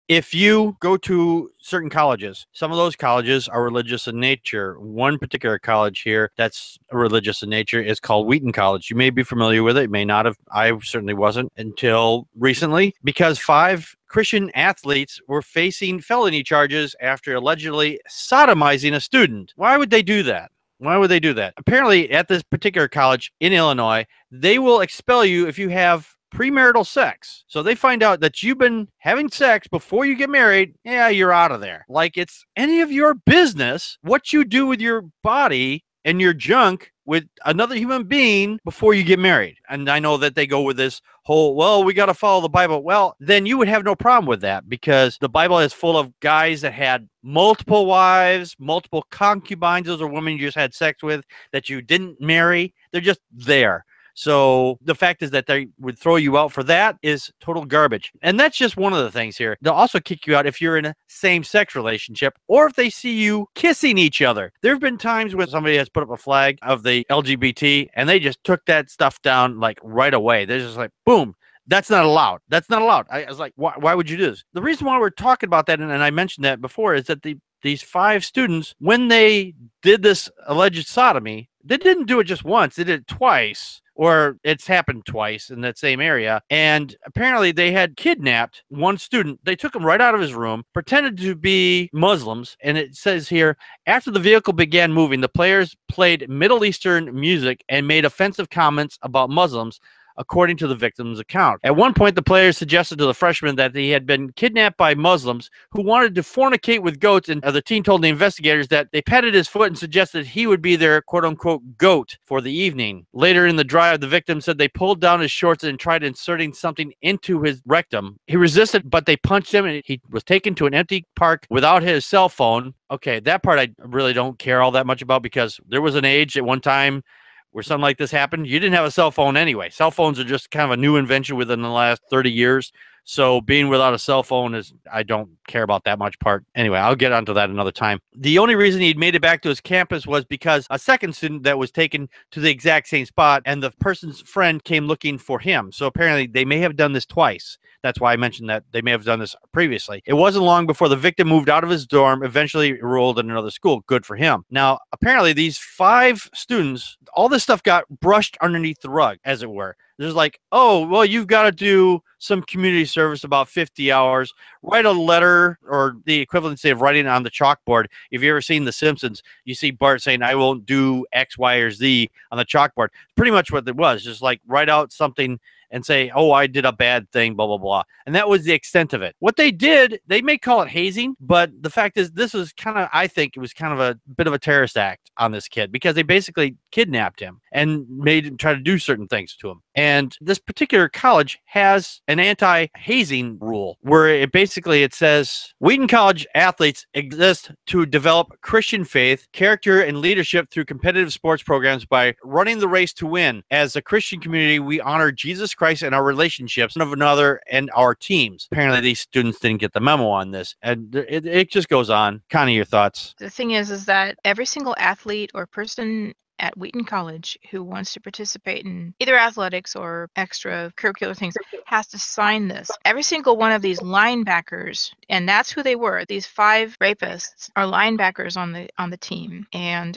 If you go to certain colleges, some of those colleges are religious in nature. One particular college here that's religious in nature is called Wheaton College. You may be familiar with it, you may not have. I certainly wasn't until recently, because 5 Christian athletes were facing felony charges after allegedly sodomizing a student. Why would they do that? Why would they do that? Apparently, at this particular college in Illinois, they will expel you if you have premarital sex. So they find out that you've been having sex before you get married. Yeah, you're out of there. Like it's any of your business what you do with your body and your junk with another human being before you get married. And I know that they go with this whole, well, we got to follow the Bible. Well, then you would have no problem with that, because the Bible is full of guys that had multiple wives, multiple concubines. Those are women you just had sex with that you didn't marry. They're just there. So the fact is that they would throw you out for that is total garbage. And that's just one of the things here. They'll also kick you out if you're in a same-sex relationship or if they see you kissing each other. There have been times when somebody has put up a flag of the LGBT and they just took that stuff down like right away. They're just like, boom. That's not allowed. That's not allowed. I was like, why would you do this? The reason why we're talking about that, and I mentioned that before, is that these 5 students, when they did this alleged sodomy, they didn't do it just once. They did it twice, or it's happened twice in that same area. And apparently they had kidnapped one student. They took him right out of his room, pretended to be Muslims. And it says here, after the vehicle began moving, the players played Middle Eastern music and made offensive comments about Muslims, according to the victim's account. At one point, the players suggested to the freshman that he had been kidnapped by Muslims who wanted to fornicate with goats, and the teen told the investigators that they petted his foot and suggested he would be their quote-unquote goat for the evening. Later in the drive, the victim said they pulled down his shorts and tried inserting something into his rectum. He resisted, but they punched him, and he was taken to an empty park without his cell phone. Okay, that part I really don't care all that much about, because there was an age at one time where something like this happened. You didn't have a cell phone anyway. Cell phones are just kind of a new invention within the last 30 years. So being without a cell phone is, I don't care about that much part. Anyway, I'll get onto that another time. The only reason he'd made it back to his campus was because a second student that was taken to the exact same spot, and the person's friend came looking for him. So apparently they may have done this twice. That's why I mentioned that they may have done this previously. It wasn't long before the victim moved out of his dorm, eventually enrolled in another school. Good for him. Now, apparently these 5 students, all this stuff got brushed underneath the rug, as it were. There's like, oh, well, you've got to do some community service about 50 hours, write a letter, or the equivalency of writing on the chalkboard. If you've ever seen The Simpsons, you see Bart saying, I won't do X, Y, or Z on the chalkboard. Pretty much what it was, just like write out something and say, oh, I did a bad thing, blah, blah, blah. And that was the extent of it. What they did, they may call it hazing, but the fact is this was kind of, I think it was kind of a bit of a terrorist act on this kid, because they basically kidnapped him and made him try to do certain things to him. And this particular college has an anti-hazing rule where it says Wheaton College athletes exist to develop Christian faith, character, and leadership through competitive sports programs by running the race to win. As a Christian community, we honor Jesus Christ and our relationships, one of another, and our teams. Apparently, these students didn't get the memo on this, and it just goes on. Kind of your thoughts. The thing is that every single athlete or person at Wheaton College who wants to participate in either athletics or extracurricular things has to sign this. Every single one of these linebackers, and that's who they were. These 5 rapists are linebackers on the team, and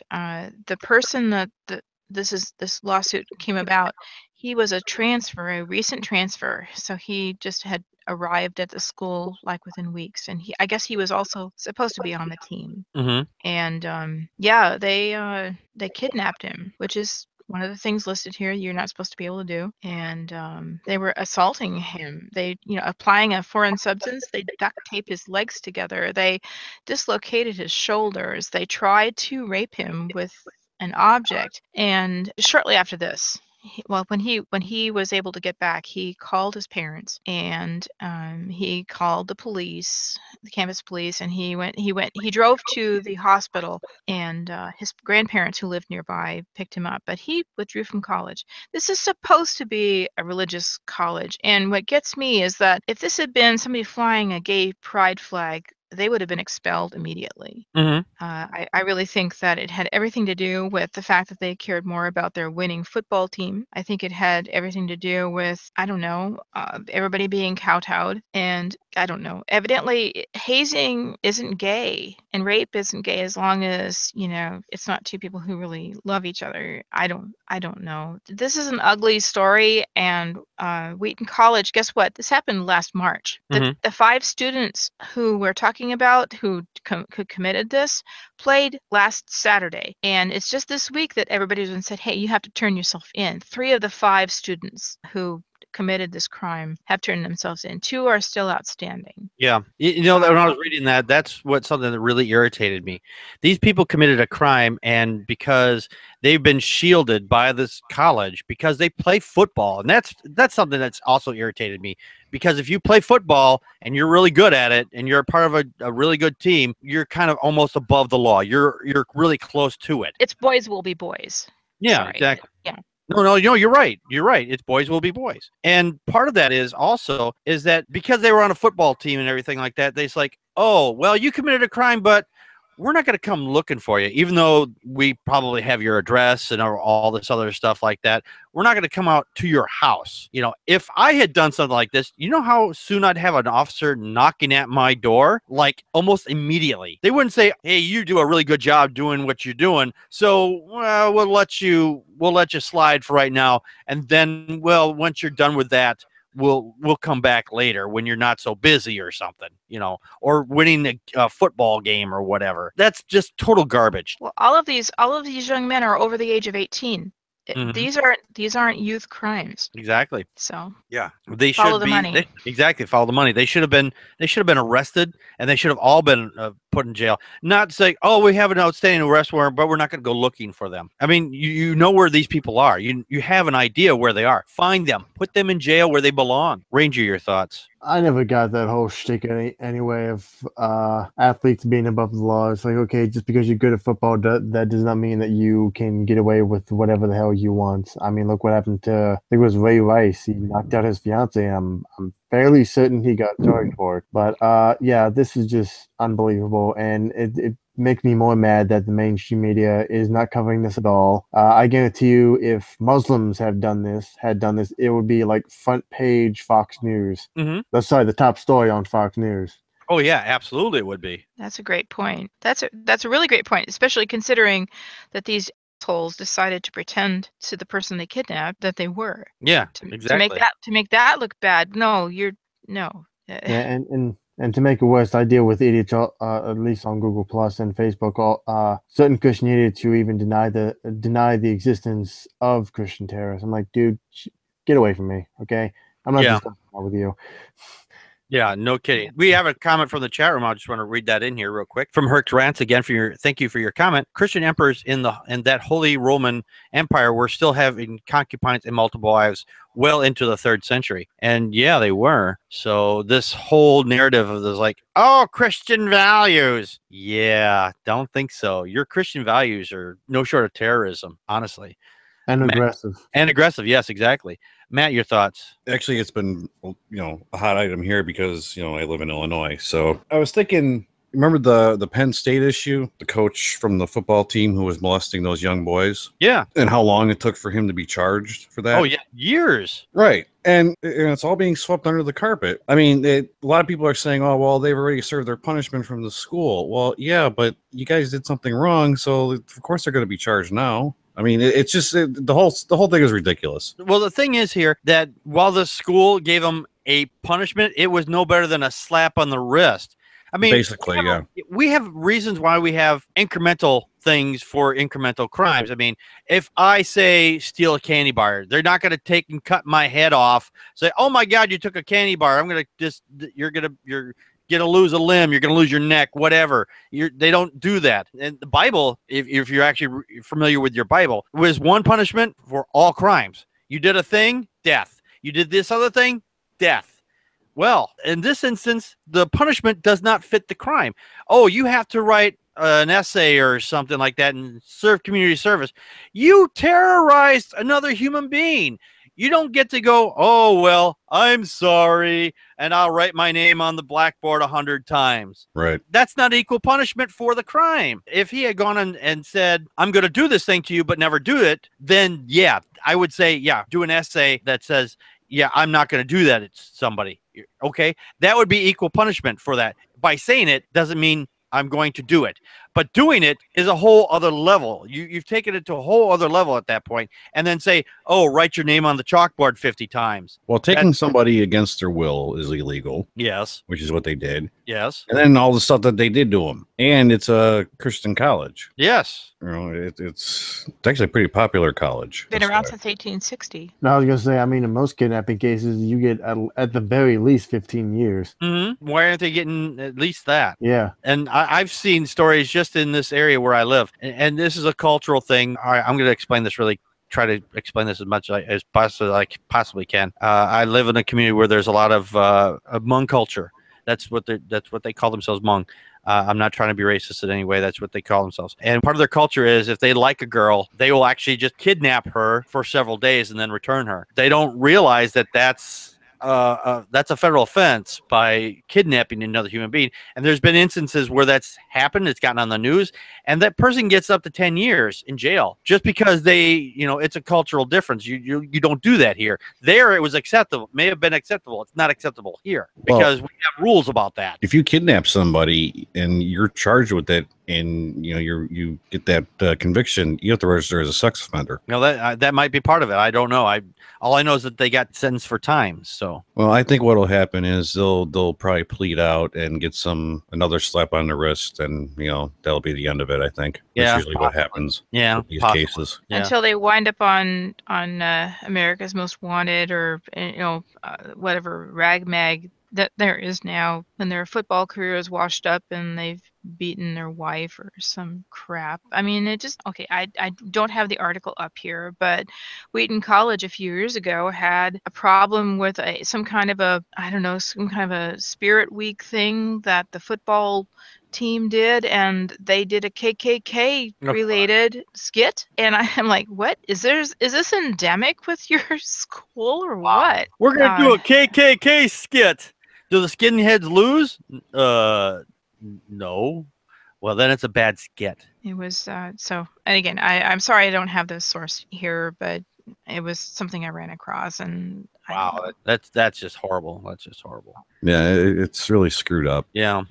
the person that this lawsuit came about, he was a recent transfer, so he just had arrived at the school like within weeks, and I guess he was also supposed to be on the team. Mm-hmm. And yeah, they kidnapped him, which is one of the things listed here you're not supposed to be able to do. And they were assaulting him. They, applying a foreign substance. They duct taped his legs together. They dislocated his shoulders. They tried to rape him with an object. And shortly after this, when he was able to get back, he called his parents, and he called the police, the campus police, and he drove to the hospital, and his grandparents who lived nearby picked him up, but he withdrew from college. This is supposed to be a religious college, and what gets me is that if this had been somebody flying a gay pride flag, they would have been expelled immediately. Mm-hmm. I really think that it had everything to do with the fact that they cared more about their winning football team. I think it had everything to do with, I don't know, everybody being kowtowed. And I don't know, evidently hazing isn't gay and rape isn't gay as long as, it's not two people who really love each other. I don't know. This is an ugly story. And Wheaton College, guess what? This happened last March. The 5 students who we're talking about who committed this played last Saturday. And it's just this week that everybody's been said, hey, you have to turn yourself in. 3 of the 5 students who committed this crime have turned themselves in. 2 are still outstanding. Yeah. When I was reading that, that's something that really irritated me. These people committed a crime, and because they've been shielded by this college because they play football. And that's something that's also irritated me, because if you play football and you're really good at it and you're a part of a really good team, you're kind of almost above the law. You're really close to it. It's boys will be boys. Yeah, Sorry. exactly. Yeah. No, you're right. You're right. It's boys will be boys. And part of that is that because they were on a football team and everything like that, they's like, oh, well, you committed a crime, but we're not going to come looking for you, even though we probably have your address and all this other stuff like that. We're not going to come out to your house. If I had done something like this, you know how soon I'd have an officer knocking at my door? Like almost immediately. They wouldn't say, hey, you do a really good job doing what you're doing, so we'll let you slide for right now. And then, well, once you're done with that, we'll come back later when you're not so busy or something, or winning a football game or whatever. That's just total garbage. Well, all of these young men are over the age of 18. Mm-hmm. These aren't youth crimes. Exactly. So yeah, they follow should the be money. Exactly, follow the money. They should have been arrested, and they should have all been put in jail. Not say, oh, we have an outstanding arrest warrant, but we're not going to go looking for them. I mean, you know where these people are. You have an idea where they are. Find them, put them in jail where they belong. Ranger, your thoughts? I never got that whole shtick anyway of athletes being above the law. It's like, okay, just because you're good at football, that does not mean that you can get away with whatever the hell you want. I mean, look what happened to, I think it was Ray Rice. He knocked out his fiance. I'm fairly certain he got charged for it. But yeah, this is just unbelievable, and it makes me more mad that the mainstream media is not covering this at all. I guarantee you, if Muslims had done this, it would be like front page Fox News. Mm-hmm. That's the top story on Fox News. Oh yeah, absolutely, it would be. That's a great point. That's a really great point, especially considering that these assholes decided to pretend to the person they kidnapped that they were. Yeah, exactly. To make that look bad. No. Yeah, and to make it worse, I deal with idiots, at least on Google Plus and Facebook. Certain Christian idiots who even deny the existence of Christian terrorists. I'm like, dude, get away from me, okay? I'm not discussing that with you. Yeah, no kidding. We have a comment from the chat room. I just want to read that in here real quick. From Herc Rants again thank you for your comment. Christian emperors in that Holy Roman Empire were still having concubines and multiple wives well into the 3rd century. And yeah, they were. So this whole narrative of this like, oh, Christian values. Yeah, don't think so. Your Christian values are no short of terrorism, honestly. And aggressive. And aggressive, yes, exactly. Matt, your thoughts? Actually, it's been, a hot item here because, I live in Illinois. So I was thinking, remember the Penn State issue? The coach from the football team who was molesting those young boys? Yeah. And how long it took for him to be charged for that? Oh, yeah, years. Right. And it's all being swept under the carpet. I mean, a lot of people are saying, oh, well, they've already served their punishment from the school. Well, yeah, but you guys did something wrong, so of course they're going to be charged now. I mean, it's just the whole thing is ridiculous. Well, the thing is here that while the school gave them a punishment, it was no better than a slap on the wrist. I mean, basically, we have reasons why we have incremental things for incremental crimes. I mean, if I say steal a candy bar, they're not going to take and cut my head off. Say, oh my God, you took a candy bar. You're going to lose a limb. You're going to lose your neck, whatever. They don't do that. And the Bible, if you're actually familiar with your Bible, was one punishment for all crimes. You did a thing, death. You did this other thing, death. Well, in this instance, the punishment does not fit the crime. Oh, you have to write an essay or something like that and serve community service. You terrorized another human being. You don't get to go, oh, well, I'm sorry, and I'll write my name on the blackboard 100 times. Right. That's not equal punishment for the crime. If he had gone and said, I'm going to do this thing to you, but never do it, then yeah, I would say, yeah, do an essay that says, yeah, I'm not going to do that. It's somebody. Okay. That would be equal punishment for that. By saying it doesn't mean I'm going to do it. But doing it is a whole other level. You've taken it to a whole other level at that point, and then say, oh, write your name on the chalkboard 50 times. Well, taking somebody against their will is illegal. Yes. Which is what they did. Yes. And then all the stuff that they did to them. And it's a Christian college. Yes. You know, it's actually a pretty popular college. Been around since 1860. No, I was gonna say. I mean, in most kidnapping cases, you get at the very least 15 years. Mm-hmm. Why aren't they getting at least that? Yeah. And I've seen stories just in this area where I live, and this is a cultural thing. All right, I'm going to explain this try to explain this as much as I possibly can. I live in a community where there's a lot of Hmong culture. That's what they call themselves, Hmong. I'm not trying to be racist in any way. That's what they call themselves. And part of their culture is if they like a girl, they will actually just kidnap her for several days and then return her. They don't realize that that's a federal offense by kidnapping another human being. And there's been instances where that's happened. It's gotten on the news, and that person gets up to 10 years in jail just because it's a cultural difference. You don't do that here. There, it was acceptable. May have been acceptable. It's not acceptable here because we have rules about that. If you kidnap somebody and you're charged with it, and you get that conviction, you have to register as a sex offender. That might be part of it. I don't know. All I know is that they got sentenced for time. So well, I think what'll happen is they'll probably plead out and get another slap on the wrist, and that'll be the end of it. I think that's usually what happens. Yeah, with these cases. Yeah. Until they wind up on America's Most Wanted or whatever ragmag that there is now, when their football career is washed up and they've beaten their wife or some crap. I mean, it just okay. I don't have the article up here, but Wheaton College a few years ago had a problem with some kind of a Spirit Week thing that the football team did, and they did a KKK related skit, and I'm like, what is this endemic with your school or what? We're gonna do a KKK skit. Do the skinheads lose? No. Well, then it's a bad skit. It was so. And again, I'm sorry I don't have the source here, but it was something I ran across, and wow, that's just horrible. That's just horrible. Yeah, it's really screwed up. Yeah.